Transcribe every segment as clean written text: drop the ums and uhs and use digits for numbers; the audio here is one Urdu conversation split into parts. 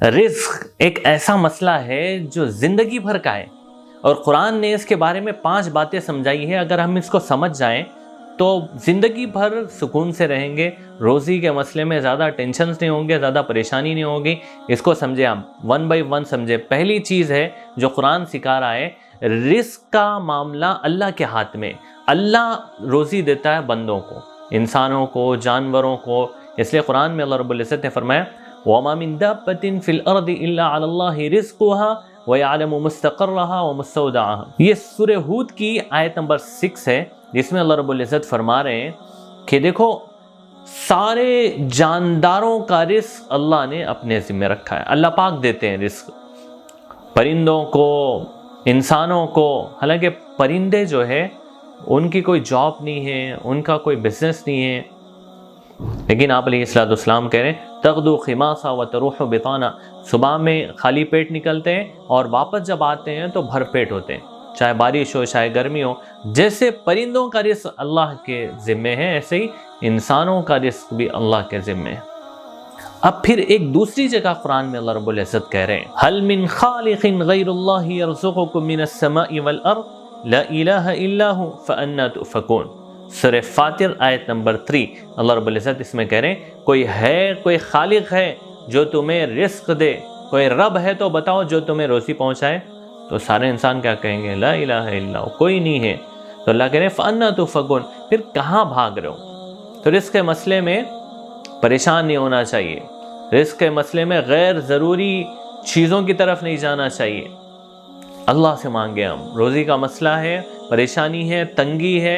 رزق ایک ایسا مسئلہ ہے جو زندگی بھر کا ہے، اور قرآن نے اس کے بارے میں 5 باتیں سمجھائی ہے۔ اگر ہم اس کو سمجھ جائیں تو زندگی بھر سکون سے رہیں گے، روزی کے مسئلے میں زیادہ ٹینشنز نہیں ہوں گے، زیادہ پریشانی نہیں ہوگی۔ اس کو سمجھے، ہم 1 بائی 1 سمجھے۔ پہلی چیز ہے جو قرآن سکھا رہا ہے، رزق کا معاملہ اللہ کے ہاتھ میں۔ اللہ روزی دیتا ہے بندوں کو، انسانوں کو، جانوروں کو۔ اس لیے قرآن میں اللہ رب العزت نے فرمایا وَمَا مِن دَابَّةٍ فِي الْأَرْضِ إِلَّا عَلَى اللَّهِ رِزْقُهَا وَيَعْلَمُ مُسْتَقَرَّهَا وَمُسْتَوْدَعَهَا۔ یہ سورہ ہود کی آیت نمبر 6 ہے، جس میں اللہ رب العزت فرما رہے ہیں کہ دیکھو سارے جانداروں کا رزق اللہ نے اپنے ذمہ رکھا ہے۔ اللہ پاک دیتے ہیں رزق پرندوں کو، انسانوں کو۔ حالانکہ پرندے جو ہے ان کی کوئی جاب نہیں ہے، ان کا کوئی بزنس نہیں ہے، لیکن آپ علیہ السلام کہہ رہے ہیں تغدو خماسا وتروح بطانا، صبح میں خالی پیٹ نکلتے ہیں اور واپس جب آتے ہیں تو بھر پیٹ ہوتے ہیں، چاہے بارش ہو چاہے گرمی ہو۔ جیسے پرندوں کا رزق اللہ کے ذمے ہے، ایسے ہی انسانوں کا رزق بھی اللہ کے ذمے ہے۔ اب پھر ایک دوسری جگہ قرآن میں اللہ رب العزت کہہ رہے ہیں هل من خالق غیر اللہ یرزقکم من السماء والارض لا الہ الا هو فانا تؤفکون۔ سورہ فاطر آیت نمبر 3، اللہ رب العزت اس میں کہہ رہے ہیں کوئی خالق ہے جو تمہیں رزق دے، کوئی رب ہے تو بتاؤ جو تمہیں روزی پہنچائے۔ تو سارے انسان کیا کہیں گے؟ لا الہ الا ہو، کوئی نہیں ہے۔ تو اللہ کہہ رہے ہیں فانا تؤفکون، پھر کہاں بھاگ رہے ہو؟ تو رزق کے مسئلے میں پریشان نہیں ہونا چاہیے، رزق کے مسئلے میں غیر ضروری چیزوں کی طرف نہیں جانا چاہیے۔ اللہ سے مانگے ہم، روزی کا مسئلہ ہے، پریشانی ہے، تنگی ہے،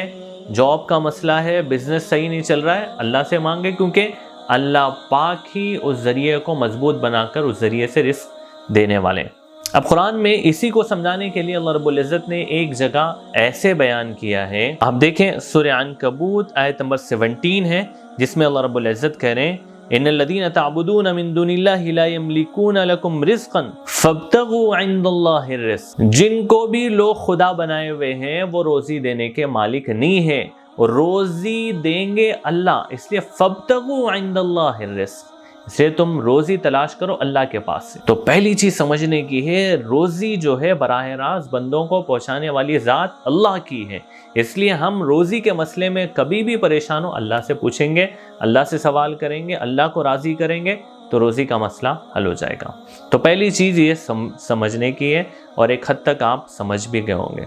جاب کا مسئلہ ہے، بزنس صحیح نہیں چل رہا ہے، اللہ سے مانگے، کیونکہ اللہ پاک ہی اس ذریعے کو مضبوط بنا کر اس ذریعے سے رزق دینے والے ہیں۔ اب قرآن میں اسی کو سمجھانے کے لیے اللہ رب العزت نے ایک جگہ ایسے بیان کیا ہے، آپ دیکھیں سورہ عنکبوت آیت نمبر 17 ہے، جس میں اللہ رب العزت کہہ رہے ہیں ان الذین تعبدون من دون اللہ لا یملکون لکم رزقا فابتغوا عند اللہ الرزق۔ جن کو بھی لوگ خدا بنائے ہوئے ہیں وہ روزی دینے کے مالک نہیں ہے، روزی دیں گے اللہ، اس لیے فابتغوا عند اللہ الرزق، اس لیے تم روزی تلاش کرو اللہ کے پاس سے۔ تو پہلی چیز سمجھنے کی ہے، روزی جو ہے براہ راست بندوں کو پہنچانے والی ذات اللہ کی ہے، اس لیے ہم روزی کے مسئلے میں کبھی بھی پریشان ہو اللہ سے پوچھیں گے، اللہ سے سوال کریں گے، اللہ کو راضی کریں گے تو روزی کا مسئلہ حل ہو جائے گا۔ تو پہلی چیز یہ سمجھنے کی ہے، اور ایک حد تک آپ سمجھ بھی گئے ہوں گے۔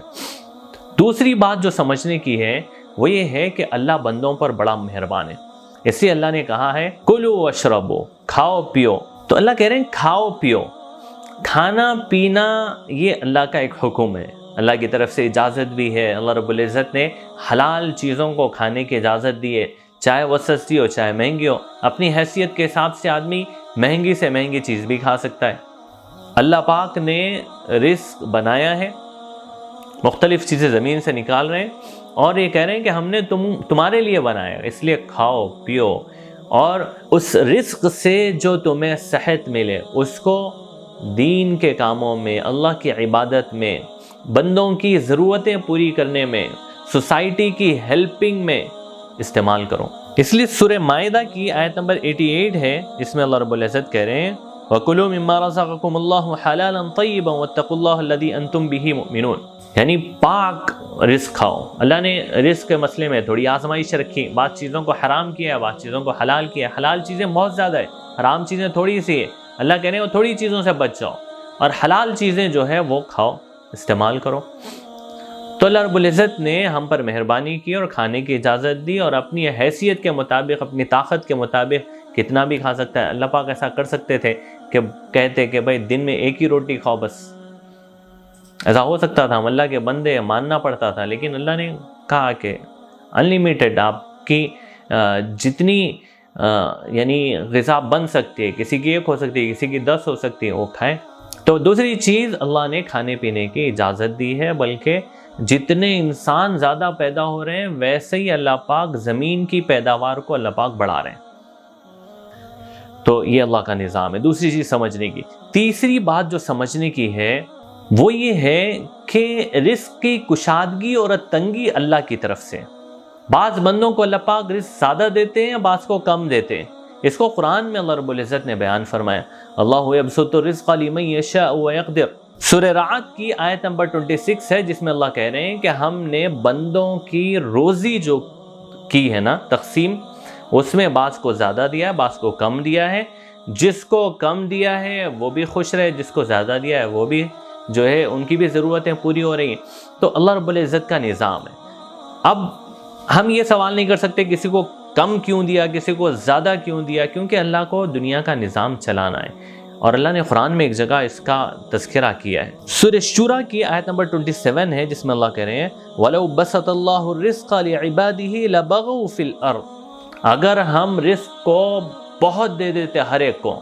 دوسری بات جو سمجھنے کی ہے وہ یہ ہے کہ اللہ بندوں پر بڑا مہربان ہے، اس لیے اللہ نے کہا ہے کلو واشربو، کھاؤ پیو۔ تو اللہ کہہ رہے ہیں کھاؤ پیو، کھانا پینا یہ اللہ کا ایک حکم ہے، اللہ کی طرف سے اجازت بھی ہے۔ اللہ رب العزت نے حلال چیزوں کو کھانے کی اجازت دی ہے، چاہے وہ سستی ہو چاہے مہنگی ہو۔ اپنی حیثیت کے حساب سے آدمی مہنگی سے مہنگی چیز بھی کھا سکتا ہے۔ اللہ پاک نے رزق بنایا ہے، مختلف چیزیں زمین سے نکال رہے ہیں، اور یہ کہہ رہے ہیں کہ ہم نے تمہارے لیے بنایا، اس لیے کھاؤ پیو، اور اس رزق سے جو تمہیں صحت ملے اس کو دین کے کاموں میں، اللہ کی عبادت میں، بندوں کی ضرورتیں پوری کرنے میں، سوسائٹی کی ہیلپنگ میں استعمال کرو۔ اس لیے سورہ مائدہ کی آیت نمبر 88 ہے، اس میں اللہ رب العزت کہہ رہے ہیں وَكُلُوا مِمَّا رَزَقَكُمُ اللَّهُ حَلَالًا طَيِّبًا وَاتَّقُوا اللَّهَ الَّذِي أَنْتُمْ بِهِ مُؤْمِنُونَ، یعنی پاک رزق کھاؤ۔ اللہ نے رزق کے مسئلے میں تھوڑی آزمائش رکھی، بعض چیزوں کو حرام کیا ہے، بعض چیزوں کو حلال کیا ہے۔ حلال چیزیں بہت زیادہ ہے، حرام چیزیں تھوڑی سی ہے۔ اللہ کہہ رہے ہیں وہ تھوڑی چیزوں سے بچ جاؤ، اور حلال چیزیں جو ہے وہ کھاؤ، استعمال کرو۔ تو اللہ رب العزت نے ہم پر مہربانی کی اور کھانے کی اجازت دی، اور اپنی حیثیت کے مطابق، اپنی طاقت کے مطابق کتنا بھی کھا سکتا ہے۔ اللہ پاک ایسا کر سکتے تھے کہ کہتے کہ بھائی دن میں ایک ہی روٹی کھاؤ بس، ایسا ہو سکتا تھا، ہم اللہ کے بندے، ماننا پڑتا تھا، لیکن اللہ نے کہا کہ انلیمیٹڈ آپ کی جتنی یعنی غذا بن سکتی ہے، کسی کی 1 ہو سکتی ہے، کسی کی 10 ہو سکتی ہے، وہ کھائیں۔ تو دوسری چیز اللہ نے کھانے پینے کی اجازت دی ہے، بلکہ جتنے انسان زیادہ پیدا ہو رہے ہیں ویسے ہی اللہ پاک زمین کی پیداوار کو اللہ پاک بڑھا رہے ہیں۔ تو یہ اللہ کا نظام ہے، دوسری چیز سمجھنے کی۔ تیسری بات جو سمجھنے کی ہے وہ یہ ہے کہ رزق کی کشادگی اور تنگی اللہ کی طرف سے۔ بعض بندوں کو اللہ پاک رزق زیادہ دیتے ہیں، بعض کو کم دیتے ہیں، اس کو قرآن میں اللہ رب العزت نے بیان فرمایا، اللہ یبسط الرزق لمن یشاء ویقدر۔ سورہ رعد کی آیت نمبر 26 ہے، جس میں اللہ کہہ رہے ہیں کہ ہم نے بندوں کی روزی جو کی ہے نا تقسیم، اس میں بعض کو زیادہ دیا ہے، بعض کو کم دیا ہے۔ جس کو کم دیا ہے وہ بھی خوش رہے، جس کو زیادہ دیا ہے وہ بھی جو ہے ان کی بھی ضرورتیں پوری ہو رہی ہیں۔ تو اللہ رب العزت کا نظام ہے۔ اب ہم یہ سوال نہیں کر سکتے کسی کو کم کیوں دیا، کسی کو زیادہ کیوں دیا، کیونکہ اللہ کو دنیا کا نظام چلانا ہے، اور اللہ نے قرآن میں ایک جگہ اس کا تذکرہ کیا ہے۔ سورہ شورى کی آیت نمبر 27 ہے، جس میں اللہ کہہ رہے ہیں وَلَوْ بَسَطَ اللَّهُ الرِّزْقَ لِعِبَادِهِ لَبَغَوْا فِي الْأَرْضِ، اگر ہم رزق کو بہت دے دیتے ہر ایک کو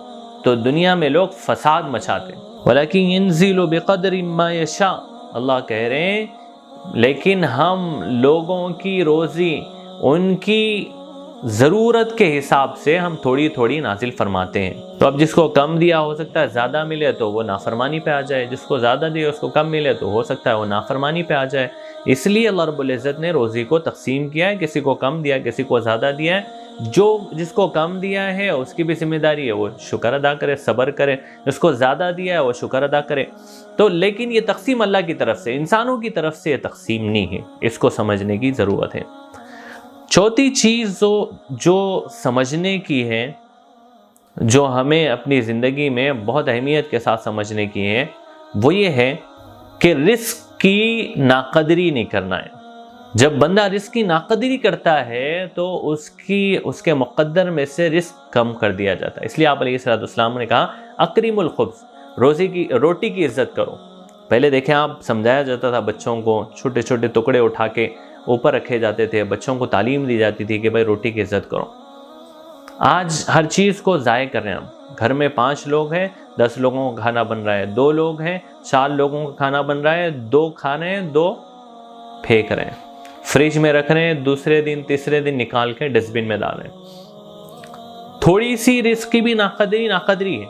تو دنیا میں لوگ فساد مچاتے۔ وَلَكِنْ يَنزِلُ بِقَدْرٍ مَا يَشَاءُ، اللہ کہہ رہے ہیں لیکن ہم لوگوں کی روزی ان کی ضرورت کے حساب سے ہم تھوڑی تھوڑی نازل فرماتے ہیں۔ تو اب جس کو کم دیا ہو سکتا ہے زیادہ ملے تو وہ نافرمانی پہ آ جائے، جس کو زیادہ دیا اس کو کم ملے تو ہو سکتا ہے وہ نافرمانی پہ آ جائے۔ اس لیے اللہ رب العزت نے روزی کو تقسیم کیا ہے، کسی کو کم دیا، کسی کو زیادہ دیا ہے۔ جس کو کم دیا ہے اس کی بھی ذمہ داری ہے وہ شکر ادا کرے، صبر کرے، جس کو زیادہ دیا ہے وہ شکر ادا کرے۔ تو لیکن یہ تقسیم اللہ کی طرف سے، انسانوں کی طرف سے یہ تقسیم نہیں ہے، اس کو سمجھنے کی ضرورت ہے۔ چوتھی چیز جو سمجھنے کی ہے، جو ہمیں اپنی زندگی میں بہت اہمیت کے ساتھ سمجھنے کی ہے، وہ یہ ہے کہ رزق کی ناقدری نہیں کرنا ہے۔ جب بندہ رزق کی ناقدری کرتا ہے تو اس کے مقدر میں سے رزق کم کر دیا جاتا ہے۔ اس لیے آپ علیہ السلام نے کہا اکرم الخبز، روٹی کی عزت کرو۔ پہلے دیکھیں آپ سمجھایا جاتا تھا بچوں کو، چھوٹے چھوٹے ٹکڑے اٹھا کے اوپر رکھے جاتے تھے، بچوں کو تعلیم دی جاتی تھی کہ بھائی روٹی کی عزت کرو۔ آج ہر چیز کو ضائع کر رہے ہیں ہم۔ گھر میں 5 لوگ ہیں، 10 لوگوں کا کھانا بن رہا ہے، 2 لوگ ہیں 4 لوگوں کا کھانا بن رہا ہے، 2 کھا رہے ہیں 2 پھینک رہے ہیں، فریج میں رکھ رہے ہیں، دوسرے دن تیسرے دن نکال کے ڈسٹ بن میں ڈال رہے ہیں۔ تھوڑی سی رزق کی بھی ناقدری ہے۔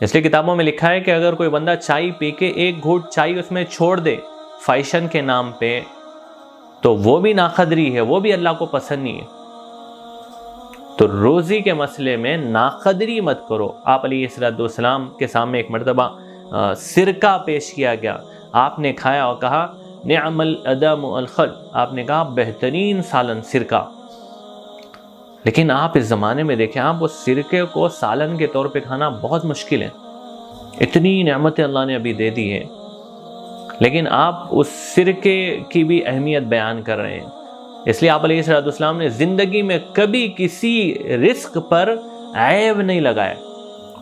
اس لیے کتابوں میں لکھا ہے کہ اگر کوئی بندہ چائے پی کے 1 گھونٹ چائے اس میں چھوڑ دے فائشن کے نام پہ تو وہ بھی ناقدری ہے، وہ بھی اللہ کو پسند نہیں ہے۔ تو روزی کے مسئلے میں ناقدری مت کرو۔ آپ علیہ السلام کے سامنے ایک مرتبہ سرکہ پیش کیا گیا، آپ نے کھایا اور کہا نعم الادم الخل، آپ نے کہا بہترین سالن سرکہ۔ لیکن آپ اس زمانے میں دیکھیں، آپ اس سرکے کو سالن کے طور پہ کھانا بہت مشکل ہے، اتنی نعمتیں اللہ نے ابھی دے دی ہیں، لیکن آپ اس سرکے کی بھی اہمیت بیان کر رہے ہیں۔ اس لیے آپ علیہ السلام نے زندگی میں کبھی کسی رزق پر عیب نہیں لگایا،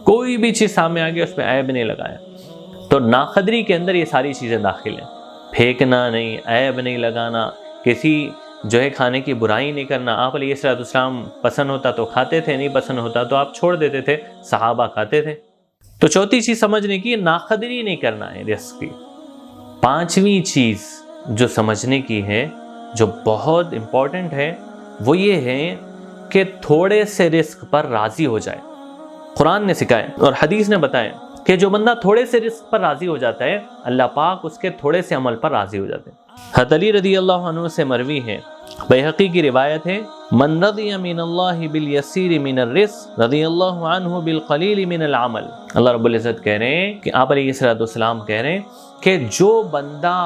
کوئی بھی چیز سامنے آ گیا اس پہ عیب نہیں لگایا۔ تو ناقدری کے اندر یہ ساری چیزیں داخل ہیں، پھینکنا نہیں، عیب نہیں لگانا، کسی جو ہے کھانے کی برائی نہیں کرنا۔ آپ علیہ السلام پسند ہوتا تو کھاتے تھے، نہیں پسند ہوتا تو آپ چھوڑ دیتے تھے، صحابہ کھاتے تھے۔ تو چوتھی چیز سمجھنے کی، ناقدری نہیں کرنا ہے رزق کی۔ 5ویں چیز جو سمجھنے کی ہے، جو بہت امپورٹنٹ ہے، وہ یہ ہے کہ تھوڑے سے رزق پر راضی ہو جائے۔ قرآن نے سکھایا اور حدیث نے بتایا کہ جو بندہ تھوڑے سے رزق پر راضی ہو جاتا ہے، اللہ پاک اس کے تھوڑے سے عمل پر راضی ہو جاتے ہیں۔ حضرت علی رضی اللہ عنہ سے مروی ہے، بیہقی کی روایت ہے، من رضی من اللہ بالیسیر من الرزق رضی اللہ عنہ بالقلیل من العمل۔ اللہ رب العزت کہہ رہے ہیں کہ آپ علیہ السلام کہہ رہے ہیں کہ جو بندہ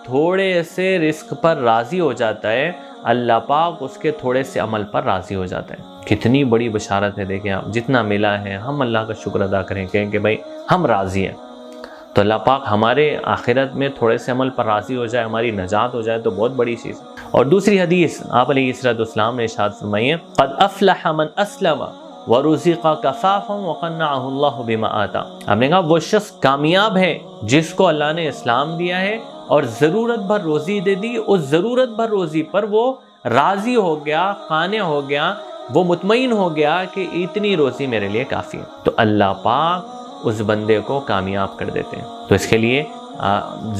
تھوڑے سے رزق پر راضی ہو جاتا ہے، اللہ پاک اس کے تھوڑے سے عمل پر راضی ہو جاتا ہے۔ کتنی بڑی بشارت ہے، دیکھیں آپ، جتنا ملا ہے ہم اللہ کا شکر ادا کریں، کہیں کہ بھائی ہم راضی ہیں، تو اللہ پاک ہمارے آخرت میں تھوڑے سے عمل پر راضی ہو جائے، ہماری نجات ہو جائے تو بہت بڑی چیز ہے۔ اور دوسری حدیث آپ علیہ السلام نے ارشاد فرمائی ہے، قد افلح من اسلم ورزق کفافا وقنعه اللہ بما آتا۔ ہم نے کہا وہ شخص کامیاب ہے جس کو اللہ نے اسلام دیا ہے اور ضرورت بھر روزی دے دی، اس ضرورت بھر روزی پر وہ راضی ہو گیا، قانع ہو گیا، وہ مطمئن ہو گیا کہ اتنی روزی میرے لیے کافی ہے، تو اللہ پاک اس بندے کو کامیاب کر دیتے ہیں۔ تو اس کے لیے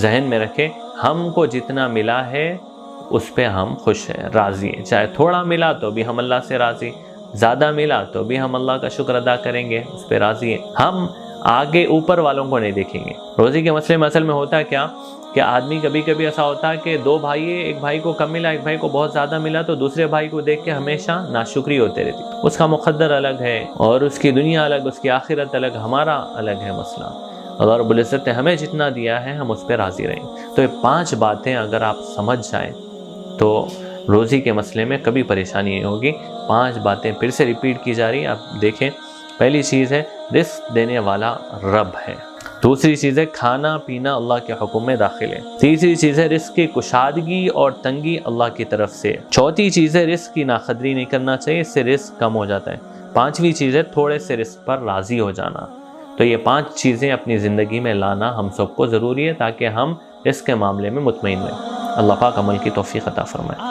ذہن میں رکھیں، ہم کو جتنا ملا ہے اس پہ ہم خوش ہیں، راضی ہیں، چاہے تھوڑا ملا تو بھی ہم اللہ سے راضی، زیادہ ملا تو بھی ہم اللہ کا شکر ادا کریں گے، اس پہ راضی ہیں۔ ہم آگے اوپر والوں کو نہیں دیکھیں گے۔ روزی کے مسئلے میں اصل میں ہوتا ہے کیا کہ آدمی کبھی کبھی ایسا ہوتا ہے کہ دو بھائی ہیں، ایک بھائی کو کم ملا، ایک بھائی کو بہت زیادہ ملا، تو دوسرے بھائی کو دیکھ کے ہمیشہ ناشکری ہوتے رہتی. اس کا مقدر الگ ہے اور اس کی دنیا الگ، اس کی آخرت الگ، ہمارا الگ ہے مسئلہ. اللہ رب العزت نے ہمیں جتنا دیا ہے ہم اس پہ راضی رہیں. تو یہ 5 باتیں اگر آپ سمجھ جائیں تو روزی کے مسئلے میں کبھی پریشانی نہیں ہوگی. 5 باتیں پھر سے ریپیٹ کی جا رہی ہیں. آپ دیکھیں، پہلی چیز ہے رزق دینے والا رب ہے. دوسری چیز ہے کھانا پینا اللہ کے حکم میں داخل ہے. تیسری چیز ہے رزق کی کشادگی اور تنگی اللہ کی طرف سے. چوتھی چیز ہے رزق کی ناقدری نہیں کرنا چاہیے، اس سے رزق کم ہو جاتا ہے. پانچویں چیز ہے تھوڑے سے رزق پر راضی ہو جانا. تو یہ 5 چیزیں اپنی زندگی میں لانا ہم سب کو ضروری ہے تاکہ ہم رزق کے معاملے میں مطمئن رہیں. اللہ پاک عمل کی توفیق عطا فرمائے.